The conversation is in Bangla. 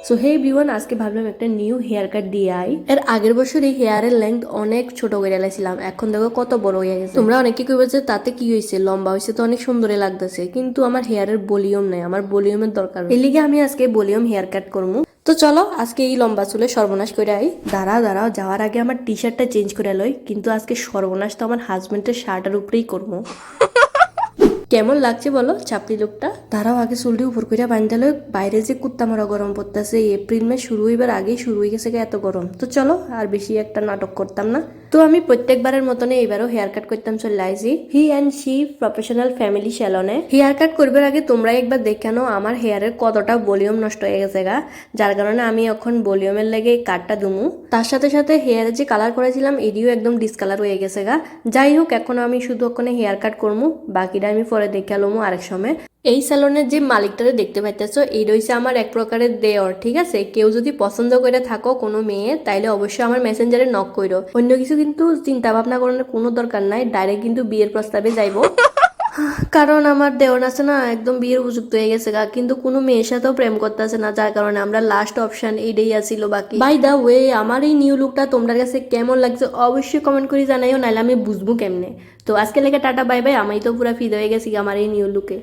সো হে এভরিওয়ান, আজকে ভাবলাম একটা নিউ হেয়ার কাট দিয়ে আই। এর আগের বছর এই হেয়ারের লেন্থ অনেক ছোট করে এলাইছিলাম, এখন দেখো কত বড় হয়ে গেছে। তোমরা অনেকে কইবে যে তাতে কি হয়েছে, লম্বা হয়েছে তো অনেক সুন্দরই লাগতেছে, কিন্তু আমার হেয়ারের ভলিউম নাই, আমার ভলিউমের দরকার। এই লিগে আমি আজকে ভলিউম হেয়ার কাট করবো। তো চলো আজকে এই লম্বা চুলে সর্বনাশ করে আই। দাঁড়াও যাওয়ার আগে আমার টি শার্টটা চেঞ্জ করে লই, কিন্তু আজকে সর্বনাশ তো আমার হাজবেন্ডের শার্টের উপরেই করবো। কেমন লাগছে বলো চাপড়ি লোকটা? তারাও আগে চুলটি উপর করে বাঁধতে, বাইরে যে কুত্তা মারা গরম পড়তেছে, এপ্রিল মে শুরু হইবার আগেই শুরু হয়ে গেছে এত গরম। তো চলো আর বেশি একটা নাটক করতাম না। তো আমি প্রত্যেকবারের মতনে এবারও হেয়ার কাট করতাম চলে আইছি he and she professional family স্যালনে। হেয়ার কাট করবার আগে তোমরা একবার দেখে নাও আমার হেয়ারের কতটা ভলিউম নষ্ট হয়ে গেছে গা, যার কারণে আমি এখন ভলিউমের লেগে কাটটা দুমু। তার সাথে সাথে হেয়ারে যে কালার করেছিলাম এটিও একদম ডিসকালার হয়ে গেছে গা। যাই হোক, এখন আমি শুধু ওখানে হেয়ার কাট করবো, বাকিটা আমি পরে দেখে আলমু আরেক সময়। এই স্যালনের যে মালিকটারে দেখতে পাইতেছো, এই রয়েছে আমার এক প্রকারের দেওর, ঠিক আছে? কেউ যদি পছন্দ করে থাকো কোনো মেয়ে, তাইলে অবশ্যই আমার মেসেঞ্জারে নক করো। অন্য কিছু কিন্তু চিন্তা ভাবনা করার কোনো দরকার নাই, ডাইরেক্ট কিন্তু বিয়ের প্রস্তাবে যাইবো। কারণ আমার দেওর আছে না একদম বিয়ের উপযুক্ত হয়ে গেছে গা, কিন্তু কোনো মেয়ের সাথেও প্রেম করতেছে না, যার কারণে আমরা লাস্ট অপশন এইটাই আসিল বাকি। বাই দা ওয়ে, আমার এই নিউ লুকটা তোমার কাছে কেমন লাগছে অবশ্যই কমেন্ট করে জানাইও, নাহলে আমি বুঝবো কেমনে। তো আজকে লেগে টাটা বাই বাই, আমি তো পুরো ফিদা হয়ে গেছি আমার এই নিউ লুকে।